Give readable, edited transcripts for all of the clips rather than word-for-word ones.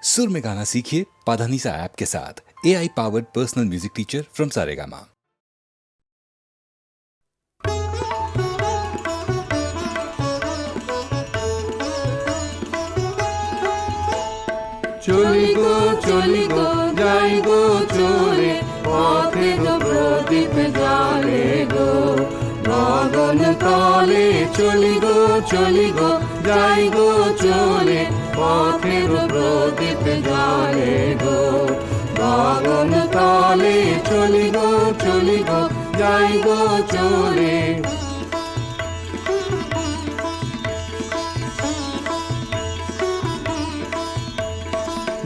सुर में गाना सीखिए पाधानीसा ऐप के साथ। AI powered personal music teacher from Saregama. চলি গো যাই গো চলে, পথে গো প্রদীপ জ্বালে গো গগন তলে। চলি গো যাই গো চলে, পথে গো প্রদীপ জ্বালে গো গগন তলে। চলি গো যাই গো চলে।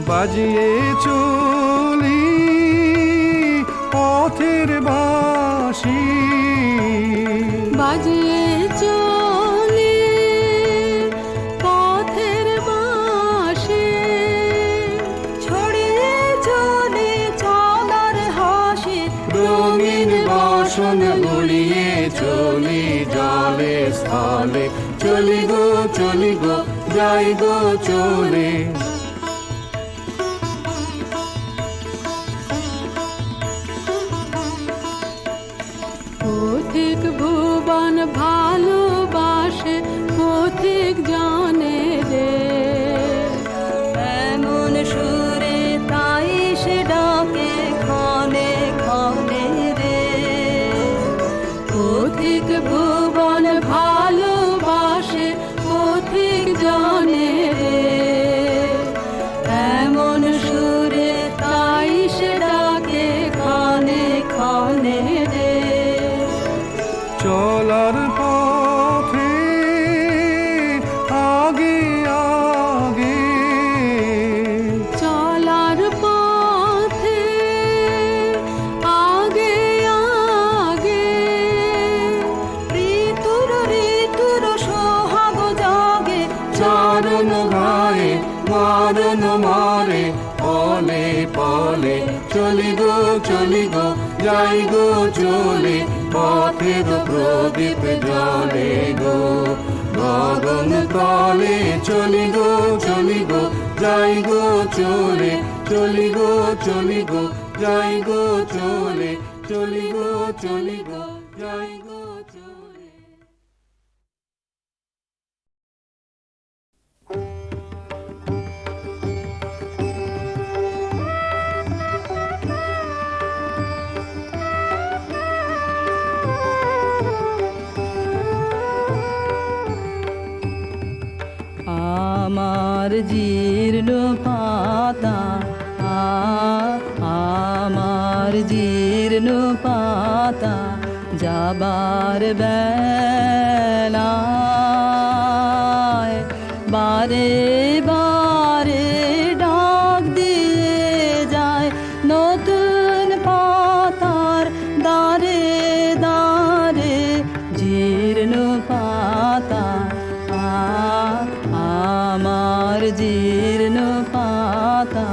বাজিয়ে চলি পথের বাঁশি, বাজিয়ে চলি পথের বাঁশি, ছড়িয়ে চলি চাঁদার হাসি। রঙিন বাসন গুলিয়ে চলি জলে স্থলে। চলি গো যাই গো চলে। পথিক ভুবন ভালোবাসে, পথিক জানে রে এমন সুরে তাই সে ডাকে ক্ষণে ক্ষণে রে। পথিক ভুবন ভালোবাসে, পথিক জানে রে এমন সুরে তাই সে ডাকে ক্ষণে ক্ষণে রে। চলার পথে আগে আগে, চলার পথে আগে আগে, ঋতুর সোহাগ জাগে। চরণ গায়ে মারণ মারে পলে পলে। চলি গো যাই গো চলে, পথে গো প্রদীপ জ্বলে গো গগন তলে। চলি গো যাই গো চলে। চলি গো যাই গো চলে। চলি গো যাই গো চলে। আমার জীর্ণ পাতা, আমার জীর্ণ পাতা, যাবার বেলায় বারে বারে ডাক দিয়ে যায় নতুন পাতার দারে দারে। জীর্ণ পাতা, আমার জীর্ণ পাতা।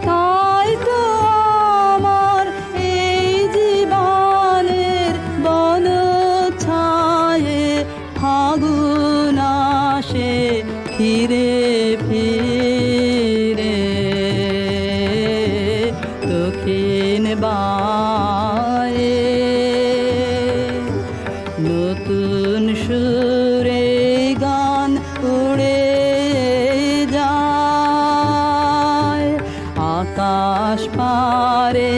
তাই তো আমার এই জীবনের বন ছায়ে ফাগুন আসে ফিরে ফিরে। দক্ষিণ বায়ে নতুন সুরে গান উড়ে যায়। আকাশ পারে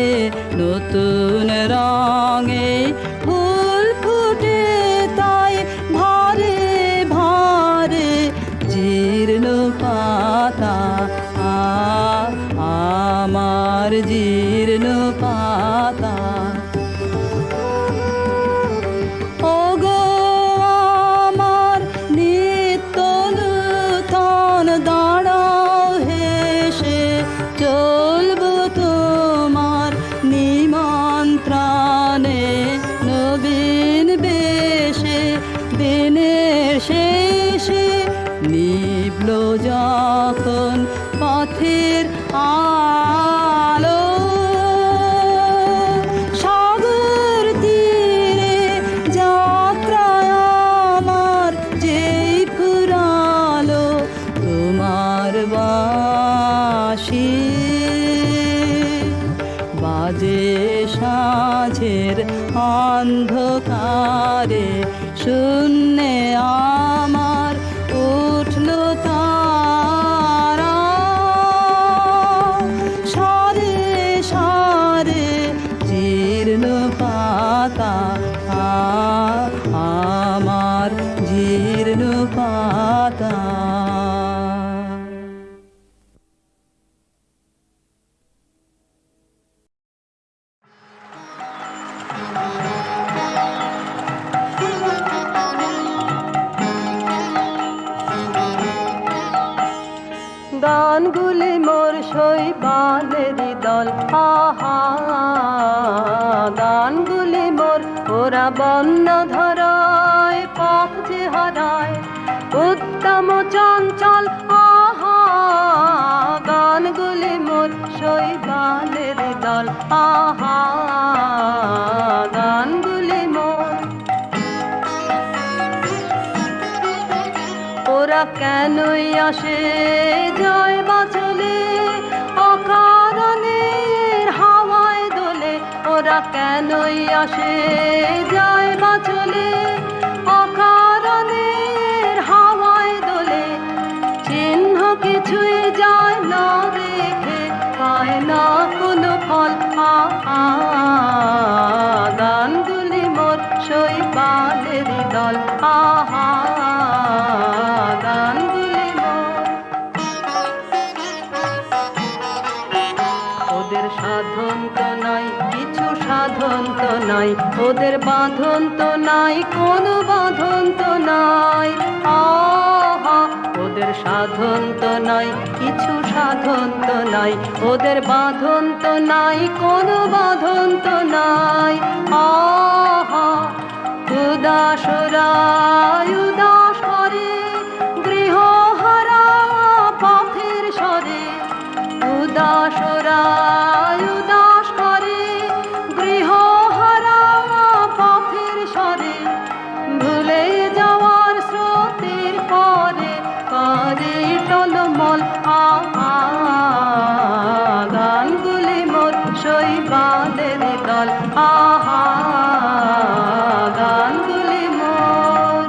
নতুন রঙে ফুল ফুটে, তাই ভারে ভারে জীর্ণ পাতা, আমার জীর্ণ পাতা। ওগো আমার নিত্য নূতন দাঁড়াও হেসে, চলবো তোমার নিমন্ত্রণে নবীন বেশে। দিনের শেষে নিভল যখন পথের আলো, সাগর তীরে যাত্রায় আমার শূন্যে আমার উঠল তারা, সারে সারে জীর্ণ পাতা, আমার জীর্ণ পাতা। গানগুলি মোর শৈবালেরই দল, আহা গানগুলি মোর ওরা বন্য ধরায়, পথ যে হারায় উত্তম চঞ্চল, আহা গানগুলি মোর শৈবালেরই দল, আহা গানগুলি মোর। ওরা কেনই আসে যায় বা চলে অকারণে হাওয়ায় দোলে, ওরা কেনই আসে যায় বা চলে অকারণে হাওয়ায় দোলে, চিহ্ন কিছুই যায় না রেখে, পায় না কোনো ফল, গানগুলি মোর শৈবালেরই দল, আহা গানগুলি মোর। ওদের সাধন তো নাই কিছু সাধন তো নাই, ওদের বাঁধন তো নাই কোনো বাঁধন তো নাই, আহা ওদের সাধন তো নাই কিছু সাধন তো নাই, ওদের বাঁধন তো নাই কোনো বাঁধন তো নাই, আহা উদাসরা উদাস করে গৃহহারা পথের স্বরে, উদাসরা উদাস করে গৃহহারা পথের স্বরে, ভুলে যাওয়ার স্রোতের পরে করে টলমল, গানগুলি মোর শৈবালের দল, আহা গানগুলি মোর।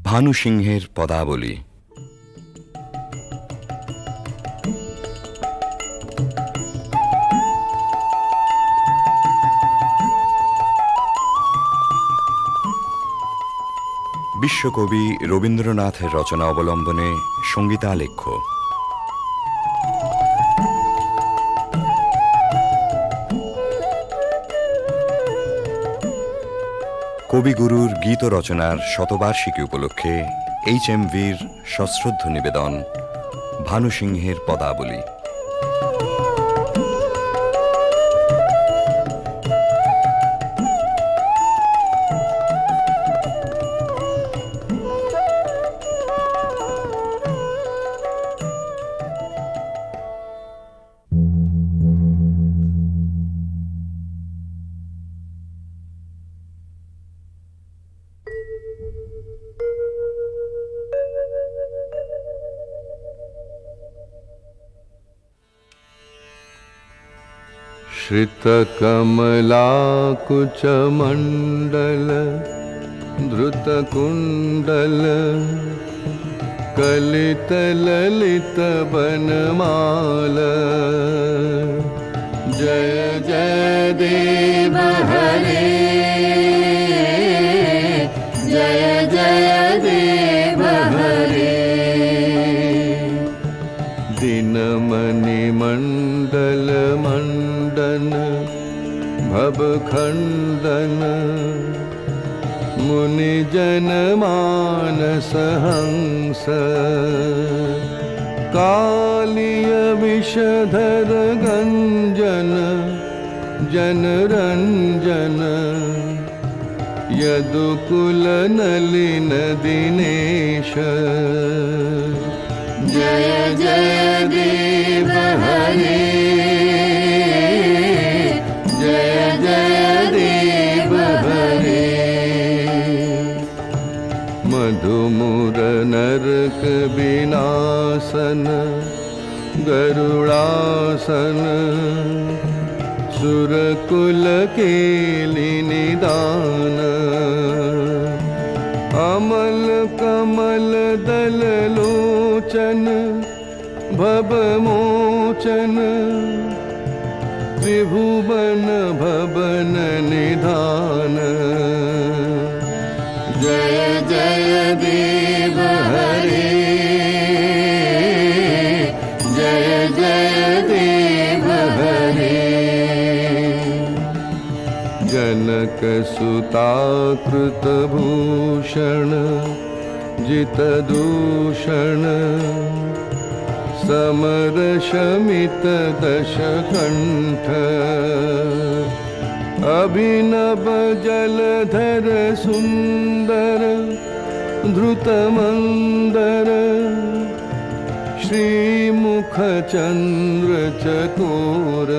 ভানু সিংহের পদাবলী। বিশ্বকবি রবীন্দ্রনাথের রচনা অবলম্বনে সঙ্গীতালেখ্য। কবিগুরুর গীত রচনার শতবার্ষিকী উপলক্ষে HMVর সশ্রদ্ধ নিবেদন ভানু সিংহের পদাবলী। श्रितकमलाकुचमण्डल धृतकुण्डल कलितललितवनमाल, जय जय देव हरे, जय जय देव हरे। दिनमणिमण्डल मण्डन भवखण्डन, मुनिजन मानस हंस, कालिय विषधर गञ्जन जनरञ्जन, यदुकुल नलिन दिनेश, जय जय देव हरे, जय जय देव हरे। मधुमुर नर तारक विनाशन गरुड़ासन सुरकुल केलि निदान अमल कमल दल लोचन भवमोचन त्रिभुवन भवन निधान जय जय देव हरे जय जय देव हरे जनक सुता कृत भूषण जित दूषण समर शमित दश कंठ अभिनव जलधर सुंदर धृत मंदर श्रीमुख चंद्र चकोर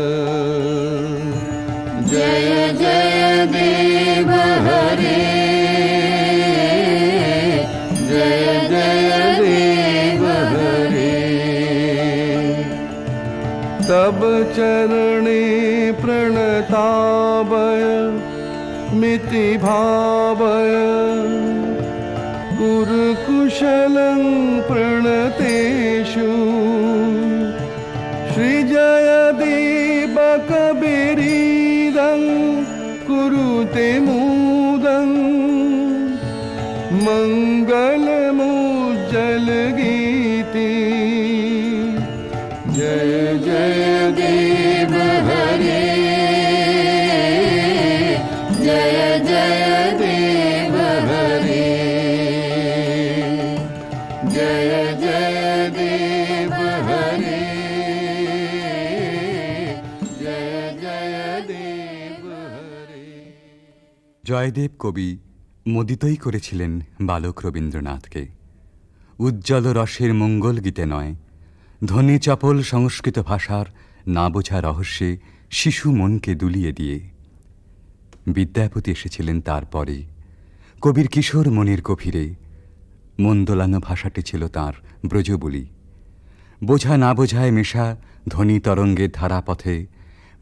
जय जय देव हरे जय जय देव हरे तब चरणे प्रणतावय मिति भावय कुरुकुशलं प्रणतेषु श्रीजयदेवकबीरीदं कुरुते मुदं मङ्गलमुज्जलगीति जय जय देव हरे जय जय देव हरे जय जय देव हरे जय जय देव हरे জয়দেব কবি মোদিতই করেছিলেন বালক রবীন্দ্রনাথকে। উজ্জ্বল রসের মঙ্গল গীতে নয়, ধ্বনি চপল সংস্কৃত ভাষার না বোঝা রহস্যে শিশু মনকে দুলিয়ে দিয়ে। বিদ্যাপতি এসেছিলেন তারপরে, কবির কিশোর মনের গভীরে। মন দোলানো ভাষাটি ছিল তাঁর ব্রজবুলি। বোঝা না বোঝায় মেশা ধ্বনি তরঙ্গের ধারাপথে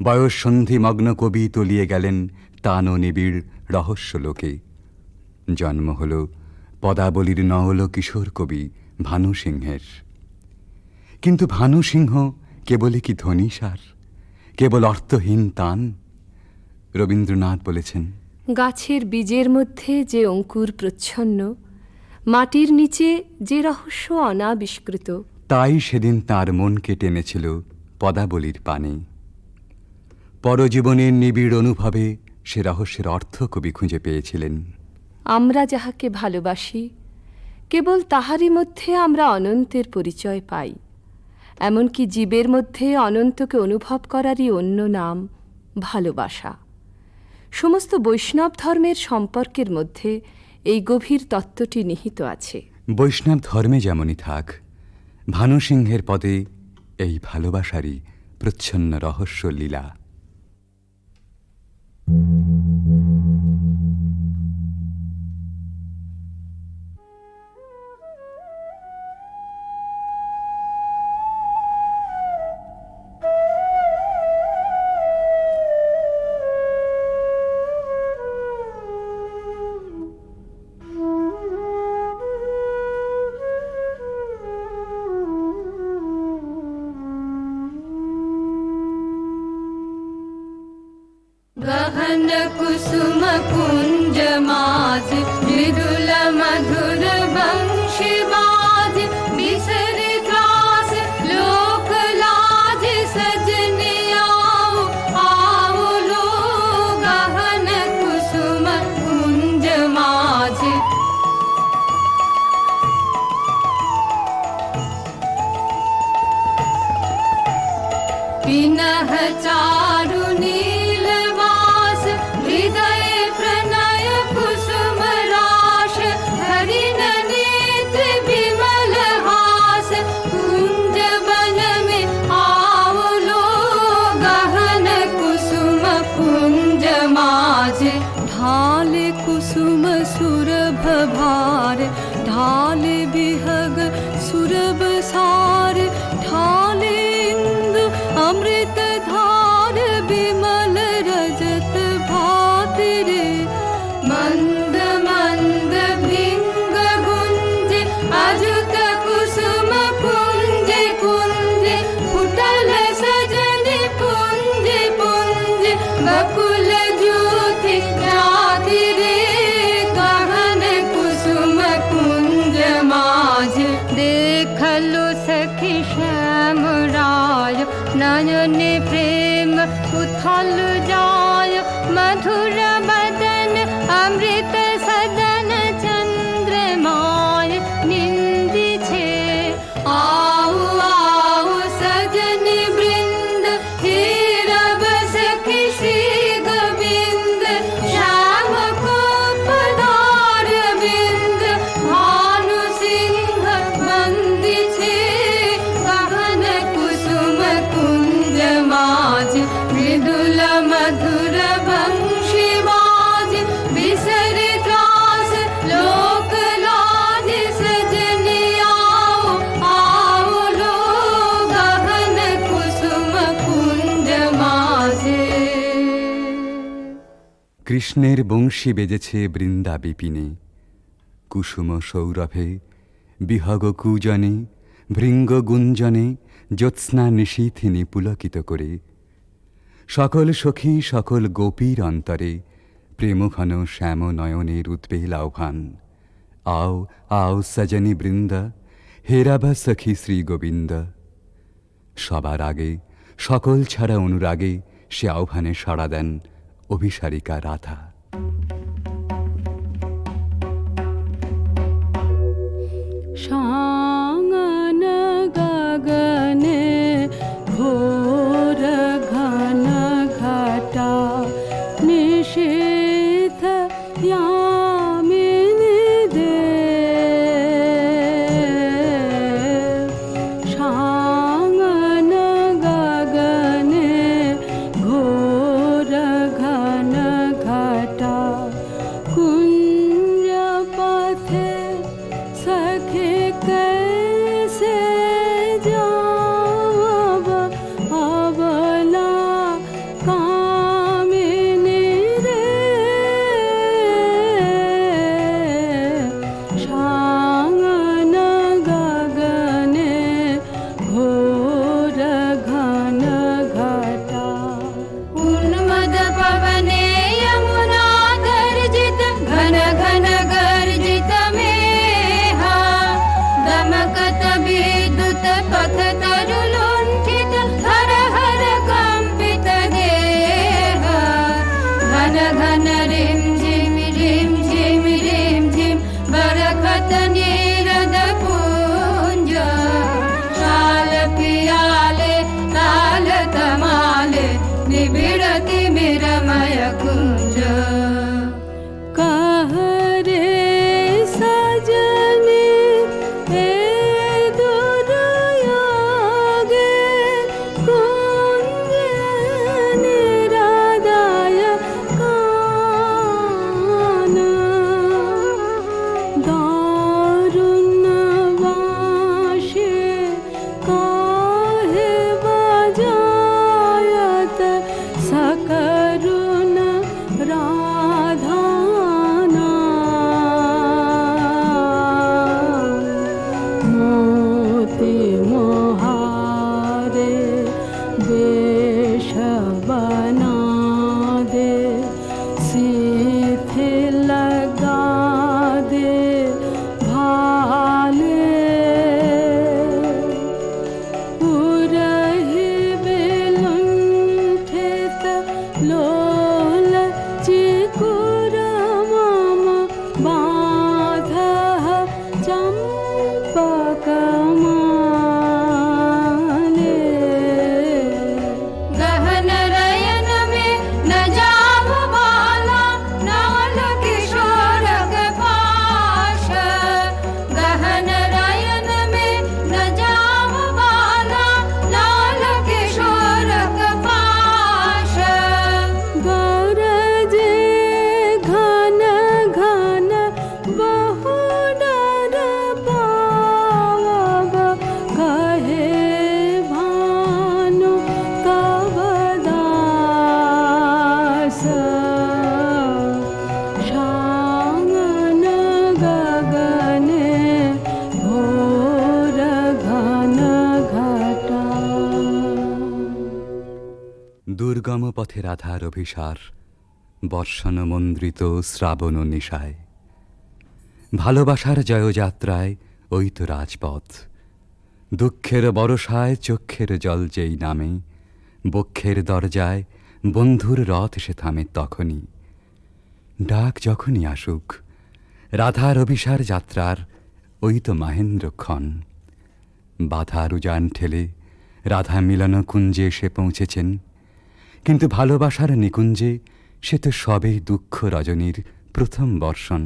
বয়স সন্ধিমগ্ন কবি তলিয়ে গেলেন তান ও নিবিড় রহস্য লোকে। জন্ম হল পদাবলীর নওল কিশোর কবি ভানু সিংহের। কিন্তু ভানু সিংহ কেবলই কি ধ্বনিসার, কেবল অর্থহীন তান? রবীন্দ্রনাথ বলেছেন, গাছের বীজের মধ্যে যে অঙ্কুর প্রচ্ছন্ন, মাটির নিচে যে রহস্য অনাবিষ্কৃত, তাই সেদিন তার মনকে টেনেছিল পদাবলীর পানে। পরজীবনের নিবিড় অনুভবে সে রহস্যের অর্থ কবি খুঁজে পেয়েছিলেন। আমরা যাহাকে ভালোবাসি, কেবল তাহারই মধ্যে আমরা অনন্তের পরিচয় পাই। এমনকি জীবের মধ্যে অনন্তকে অনুভব করারই অন্য নাম ভালোবাসা। সমস্ত বৈষ্ণব ধর্মের সম্পর্কের মধ্যে এই গভীর তত্ত্বটি নিহিত আছে। বৈষ্ণব ধর্মে যেমনই থাক, ভানু সিংহের পদে এই ভালোবাসারই প্রচ্ছন্ন রহস্য লীলা। गहन कुसुम कुंज माज मृदुल मधुर वंशी बाज बिसरि त्रास लोक लाज सजनी आओ आओ लो गहन कुसुम कुंज माज पिनह चारु नीलवास हृदय प्रणय कुसुम राश हरिण नेत्र विमल हास कुंज वन में आओ लो गहन कुसुम कुंज माज ढाल कुसुम सुरभ भार ढाल बिहग सखी श्याम राय नयने प्रेम उथल जाय मधुर बदन अमृत सदन चंद्रमाय निंदी छे आओ आओ सजन वृंद हीरब सखी श्री गोविंद श्याम को पधार बिंद भानु सिंह बंदी छे गहन कुसुम कुंज माज मृदुल मधुर वंशी बाज बिसर त्रास लोक लाज सजन आओ आओ लो गहन कुसुम कुंज माझे কৃষ্ণের বংশী বেজেছে বৃন্দা বিপিনে, কুসুম সৌরভে বিহগ কূজনে ভৃঙ্গ গুঞ্জনে জ্যোৎস্না নিশীথিনী পুলকিত করে। সকল সখী সকল গোপীর অন্তরে প্রেমঘন শ্যাম নয়নের উদ্বেল আহ্বান। আও আও সজনী বৃন্দা হেরাব সখী শ্রী গোবিন্দ। সবার আগে সকল ছাড়া অনুরাগে সে আহ্বানে সাড়া দেন অভিসারিকা রাধা। সাঙ্গন গগনে ঘোর ঘন ঘটা নিশীথ यामिनी दे সাঙ্গন গগনে ঘোর ঘন ঘটা কুঞ্জ পথে सखे कैसे जाव अबला कामिनी रे साङ्गन गगने घोर घन घटा उन्मद पवने यमुना गर्जित घन घन गर्जित मेहा दमकत विद्युत पथ तरुलुण्ठित हर हर कंपित देह घन घन रिम झिम रिम झिम बरखत नीरद पुंज शाल पियाले ताल तमाले निबिड़ति मिरमय कुंज कह रे सजनी हे दुर्योगे कुंज निरादाय कान दारुण वाशे काहे बजायत सकरुण राधाना मोती मोहारे वेश बना दे सीथे लगा दे भाले उरहि विलुण्ठित लोल चिकुर मम बाधः चम्पकमाले गहन रयन में न जाव बाला नाल किशोर पाश गहन रयन में न जाव बाला नाल किशोर पाश गरजे घन घन बहु डर पावब कहे भानु कब दास साङ्गन गगने घोर घन घटा দুর্গম পথে রাধার অভিসার বর্ষণ মন্দ্রিত শ্রাবণ নিশায়। ভালোবাসার জয়যাত্রায় ওই তো রাজপথ, দুঃখের বরষায় চক্ষের জল যেই নামে, বক্ষের দরজায় বন্ধুর রথ এসে থামে তখনই। ডাক যখনই আসুক, রাধার অভিসার যাত্রার ওই তো মাহেন্দ্রক্ষণ। বাধার উজান ঠেলে রাধা মিলন কুঞ্জে এসে পৌঁছেছেন, কিন্তু ভালোবাসার নিকুঞ্জে সে তো সবেই দুঃখ রজনীর প্রথম বর্ষণ।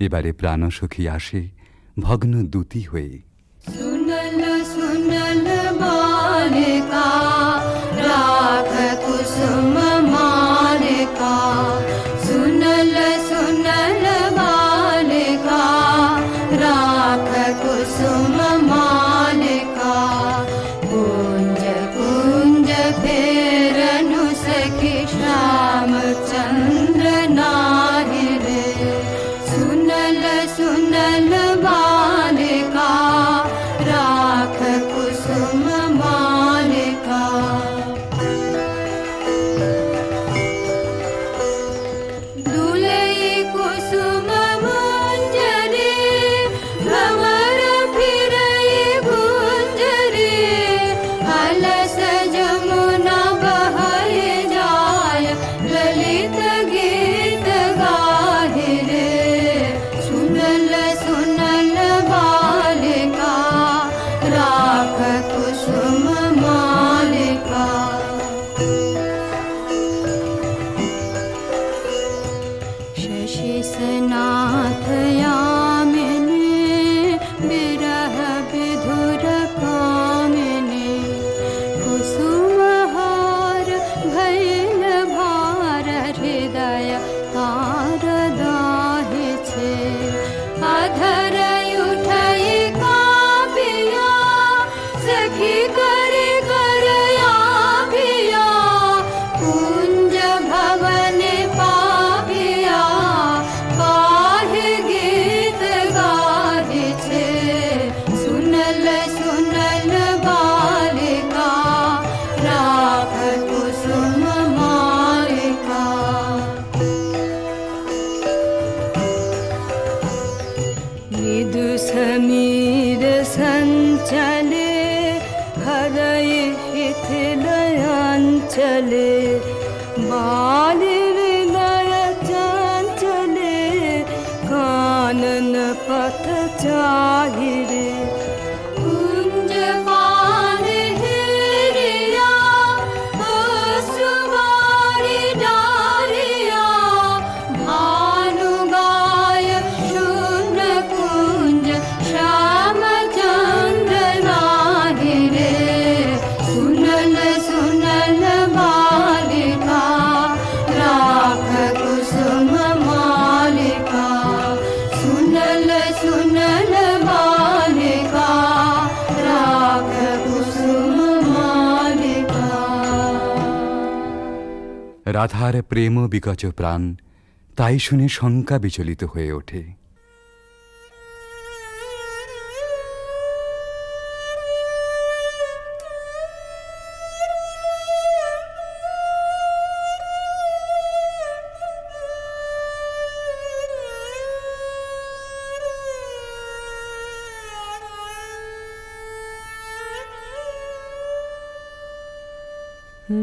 এবারে প্রাণসখী আসে ভগ্ন দূতি হয়ে। सुनल सुनल बालिका राख कुसुम मालिका सुनल सुनल बालिका राख कुसुम मालिका कुंज कुंज फेरनु सखी श्याम चंद्र नाहि रे सुनल सुनल बालिका राख कुसुम मालिका दुलई कुसुम मंजरी भंवर फिरई गुंजरी अलस जमुना बहय जाय ललित गीत गाहि रे सुनल सुनल बालिका राख कुसुम मालिका शशि सनाथ यामिनी विरह विधुर कामिनी कुसुम हार भैल भार हृदय तार दाहि छे अधर उठई कापिया सखी करे करया पिया कुंज भवन पापिया काहे गीत गाहि छे सुनल सुनल बालिका राख कुसुम मालिका मृदु समीर संचले हरय हिथिलयांचले बालि हृदय चंचले कानन पथ चाहि रे कुंज पान हेरिया सुवारी डारिया भानु गाय शून्य कुंज श्याम चंद्र नाहि रे सुनल सुनल बालिका राख कुसुम मालिका सुनल सुनल बालिका राख कुसुम मालिका রাধার প্রেম বিকচ প্রাণ তাই শুনে শঙ্কা বিচলিত হয়ে ওঠে।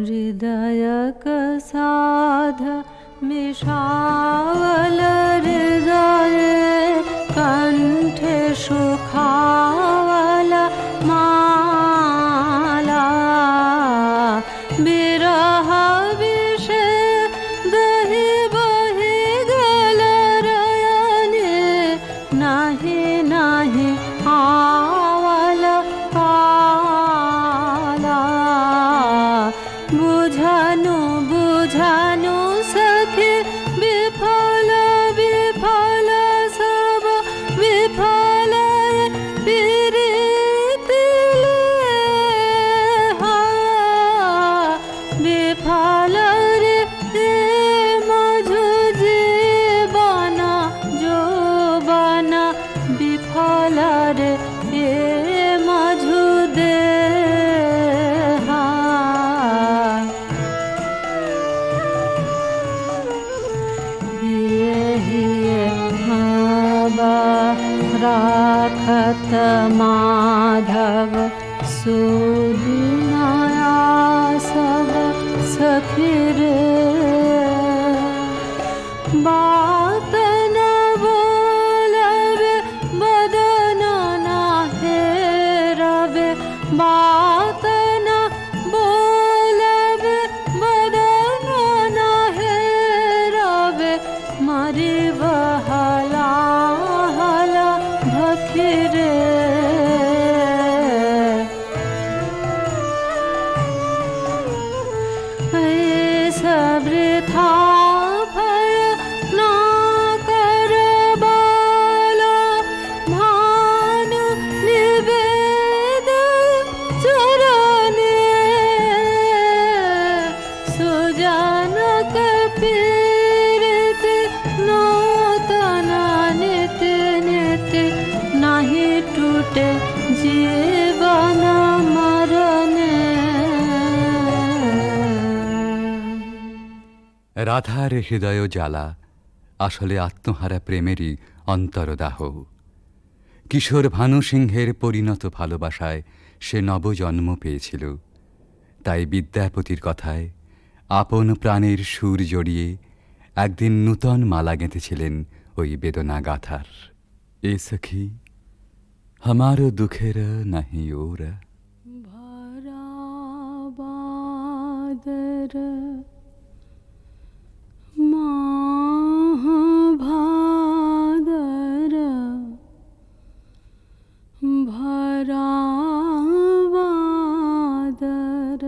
हृदय साध मिषावल हृदय कंठ सुखावल माला बिरह विष दहि बहि गल रयने नाही नाही आवल काला बुझानु बुझानु सखी विफल विफल सब विफल पीरि सुनाया सब सफिर बात न बोलवे बदन न हेरवे बात न बोलवे बदन न हेरवे मारी बहला हला भखिरे वृथा भय ना कर बाला भानु निवेद चरणे सुजन कपीरित नूतन नित नित नाही टूटे जीवन मरणे। রাধার হৃদয় জ্বালা আসলে আত্মহারা প্রেমেরই অন্তরদাহ। কিশোর ভানু সিংহের পরিণত ভালোবাসায় সে নবজন্ম পেয়েছিল। তাই বিদ্যাপতির কথায় আপন প্রাণের সুর জড়িয়ে একদিন নূতন মালা গেঁথেছিলেন ওই বেদনা গাথার। এ সখী हमारो दुखेर नहीं ओर भरा बादर माह भादर भरा बादर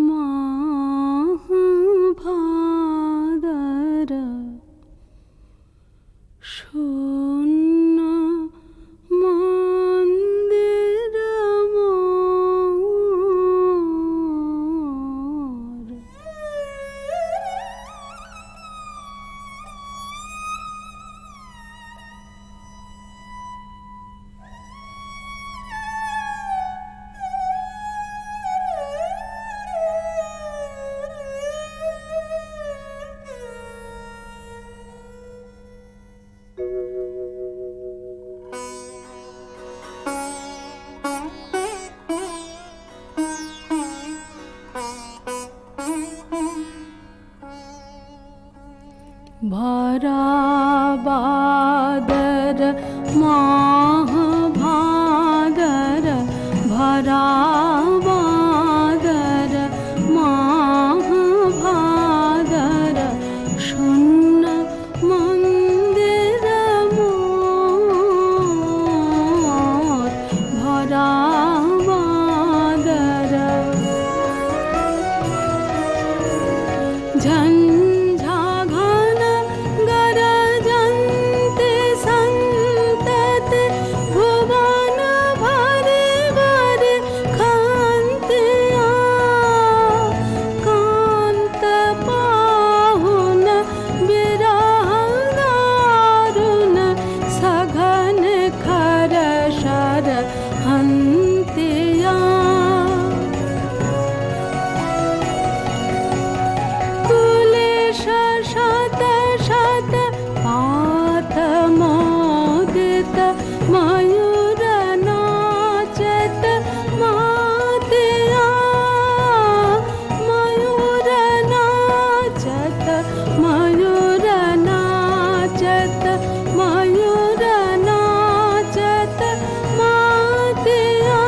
माह भादर शून्य मंदिर मोर। भरा बादर माह भादर भरा बादर माह भादर शून्य मंदिर मोर भरा बादर झंझा घन गरजन्ते संतते भुवन भरे भरे खान्त्या कान्त पाहुन विरह दारुण सघन खर शर हन्त्या कुलेश शत शत पात मोदित मयूर नाचत मातिया मयूर नाचत मयूर नाचत मयूर नाचत मातिया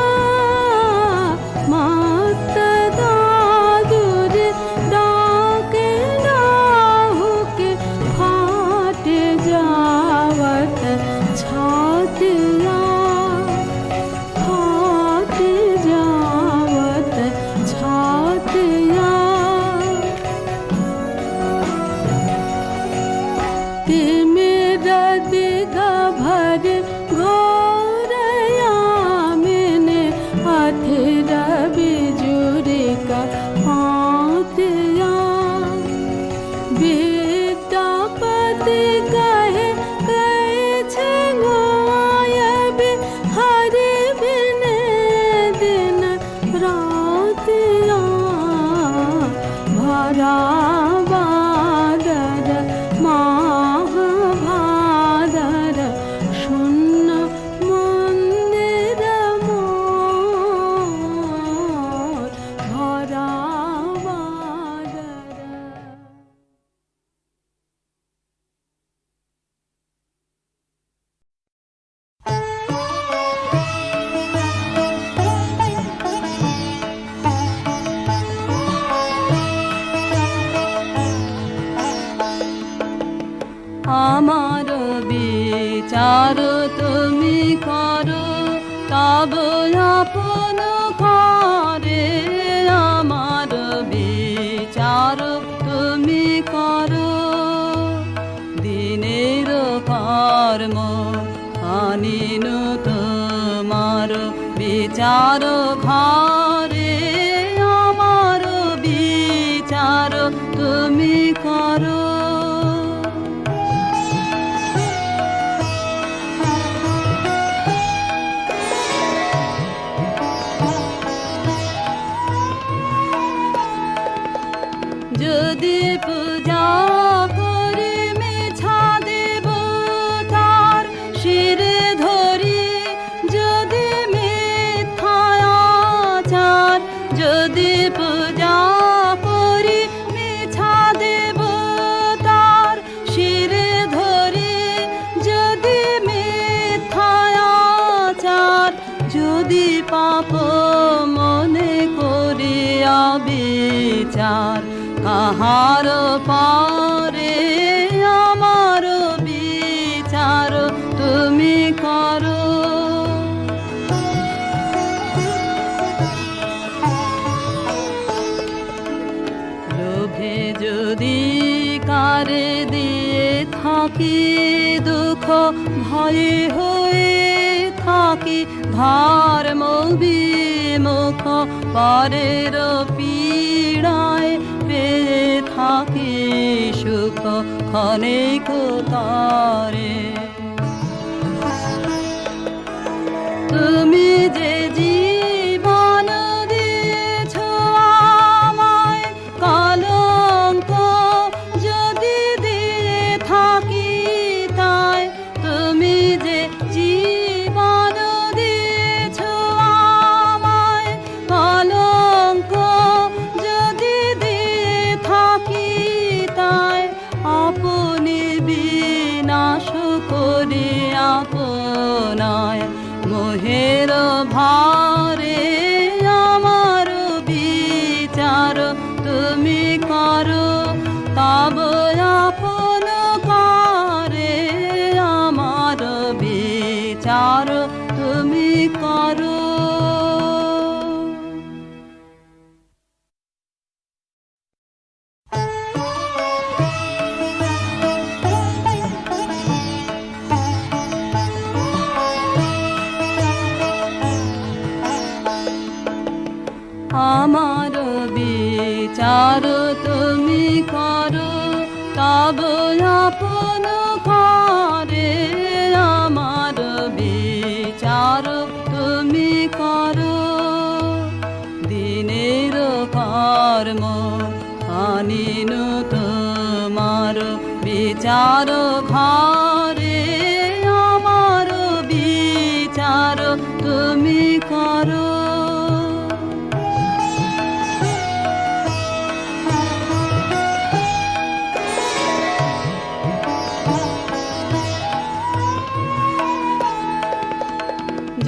তব আপন ঘরে আমার বিচার তুমি করো, দিনের কর্ম আনিন তোমার বিচার ঘরে আমার বিচার তুমি করো। যদি পূজা করি মিছা দেব তার শিরে ধরি, যদি মিথ্যাচার, যদি পূজা করি মিছা দেব তার শিরে ধরি, যদি মিথ্যাচার, যদি পাপ মনে করি বিচার, কাহার পারে আমার বিচার তুমি করো। লোভে যদি কারে দিয়ে থাকি দুঃখ, ভয়ে হয়ে থাকি ধর্ম বিমুখ, পরের পীড়ায় পেয়ে থাকি সুখ ক্ষণিক তারে। তুমি যে জীবন দিয়েছ আমায়, কলঙ্ক যদি দিয়ে থাকি তাই, তুমি যে জীবন দিয়েছ আমায়, কলঙ্ক যদি দিয়ে থাকি তাই, আপনি বিনাশ করি আপনায়, মোহের ভারে আমার বিচার তুমি করো, তব আপন করে আমার বিচার তুমি করো। আমার বিচার তুমি করো, তব আপন করে আমার বিচার তুমি করো, দিনের কর্ম আনিন তোমার বিচার ঘরে আমার বিচার তুমি করো।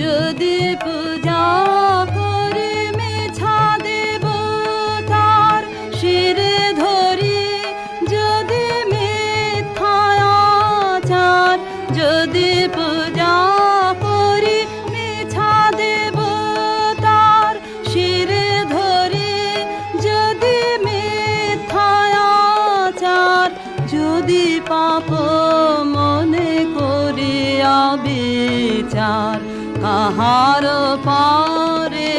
যদি পূজা করি মিছা দেব তার শিরে ধরি, যদি মিথ্যাচার, যদি পূজা করি মিছা দেব তার শিরে ধরি, যদি মিথ্যাচার, যদি পাপ মনে করি বিচার, কাহার পারে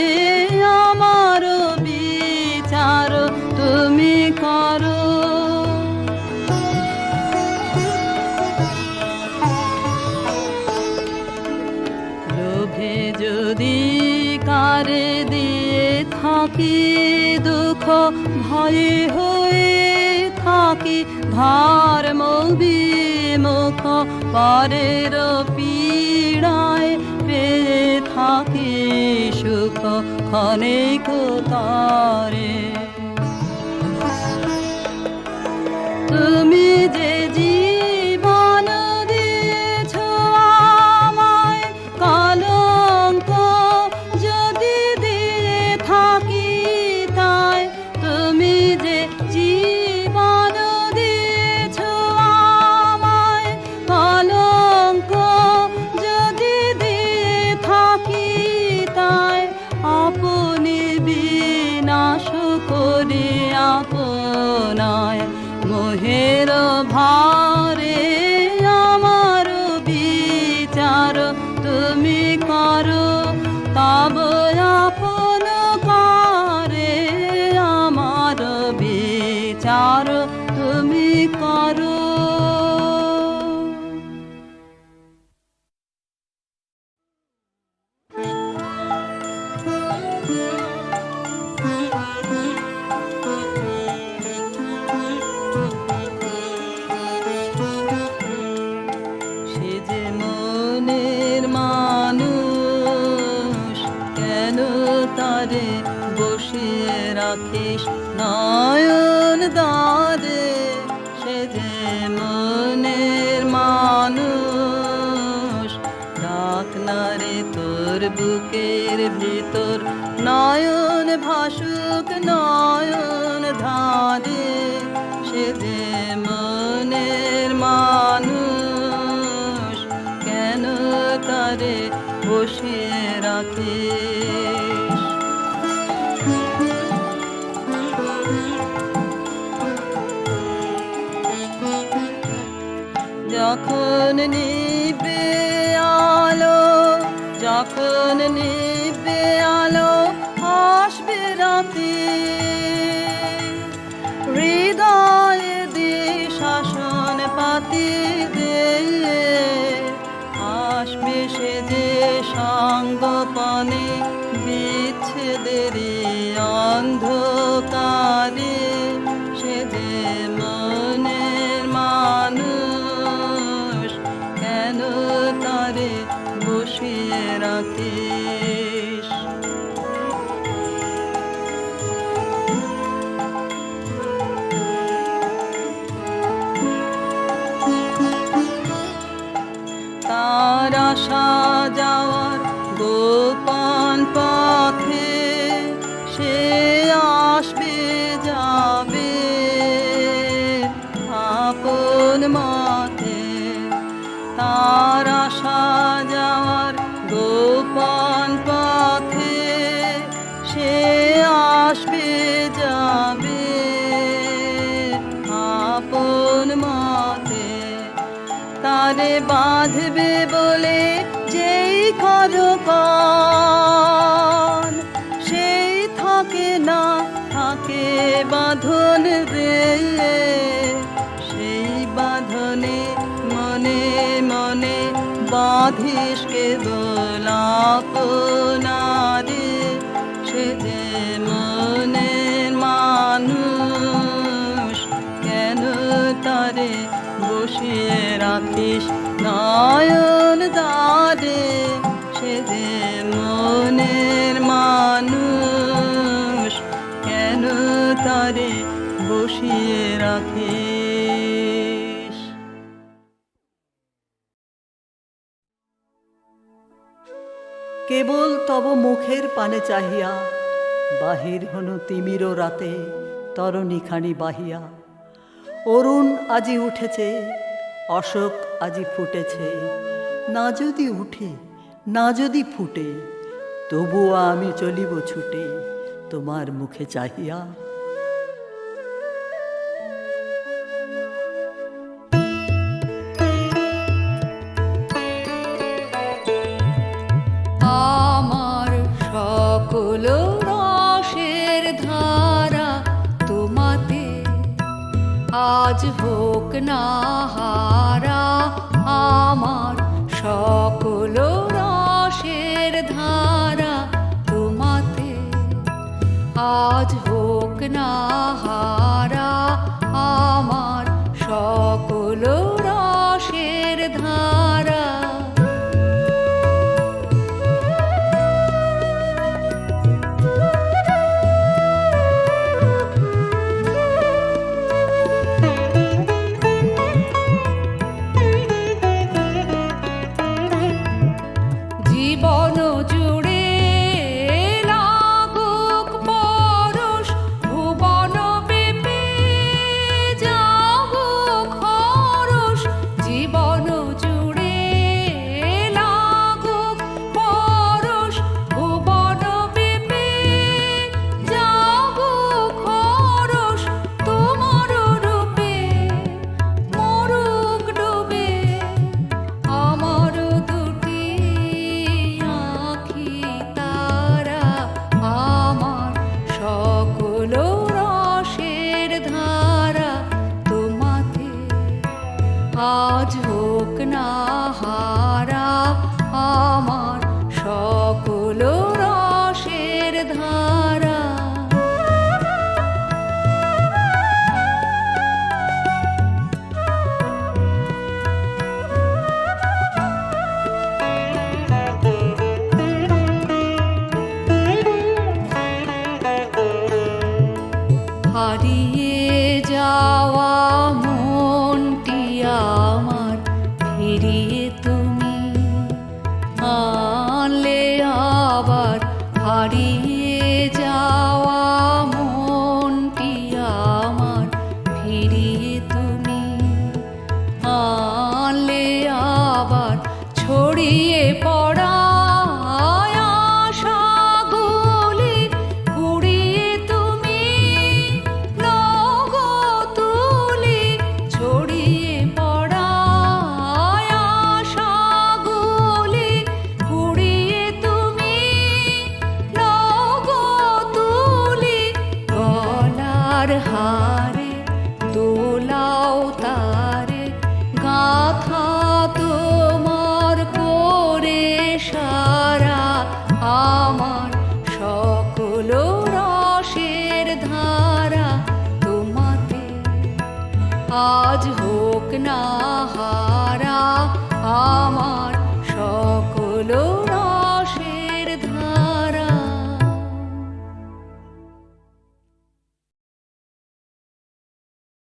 আমার বিচার তুমি করো। লোভে যদি কারে দিয়ে থাকি দুঃখ, ভয়ে হয়ে থাকি ধর্ম বিমুখ, পরের পীড়ায় পেয়ে থাকি সুখ ক্ষণিক তারে। তুমি যে জীবন দিয়েছ আমায়, কলঙ্ক যদি দিয়ে থাকি তাই, তুমি যে জীবন দিয়েছ আমায়, কলঙ্ক যদি দিয়ে থাকি আপনায় মোহের ভারে আমার বিচার তুমি করো তব আপন করে আমার বিচার তুমি করো। সে যে মনের মানুষ কেন তারে বসিয়ে রাখিস নয়ন দ্বারে। সে যে মনের মানুষ ডাক না রে তোর বুকের ভিতর নয়ন ভাসুক নয়ন ধারে। সে যে মনের মানুষ কেন তারে বসিয়ে রাখিস। যখন নিবে আলো যখন নিবে আলো আসবে রাতে হৃদয়ে দে শাসন পাতি দে আসবে সে যে সঙ্গপনে বিচ্ছেদের অন্ধকারে। সে যে মনের মানুষ কেন তারে বসিয়ে রাখিস। তার আশা যাওয়ার গোপন পথে সে আসবে যাবে আপন মতে। তার আশা যাওয়ার গোপন পথে সে আসবে যাবে আপন মতে। তারে বাঁধবে বলে যেই করকন সেই থাকে না থাকে বাঁধন রে। সেই বাঁধনে মনে মনে বাঁধিস কেবল আপনারে। সে যে মনের মানুষ কেন তারে বসিয়ে রাখিস নয়ন দ্বারে। সে যে মনের মানুষ কেন তারে বসিয়ে রাখিস। কেবল তব মুখের পানে চাহিয়া বাহির হনু তিমির রাতে তরণীখানি বাহিয়া। অরুণ আজি উঠেছে অশোক আজি ফুটেছে না যদি উঠে না যদি ফুটে তবুও আমি চলিব ছুটে তোমার মুখে চাহিয়া। আমার সকল রসের ধারা তোমাতে আজ হোক না হারা। আমার সকল রসের ধারা তোমাতে আজ হোক না হারা। আমার সকল রসের ধারা জীবন জুড়ে লাগুক পরশ ভুবন হারিয়ে যাওয়া মনটি আমার ফিরিয়ে তুমি আনলে আবার, হারিয়ে যাওয়া মনটি আমার ফিরিয়ে তুমি আনলে আবার, ছড়িয়ে পড়া আশাগুলি কুড়িয়ে তুমি লগো তুলি, ছড়িয়ে পড়া আশাগুলি কুড়িয়ে তুমি লগো তুলি, গলার হারে দোলাও তারে গাথা তোমার করে সারা, আমার সকল রসের ধারা তোমাতে আজ হোক না হারা।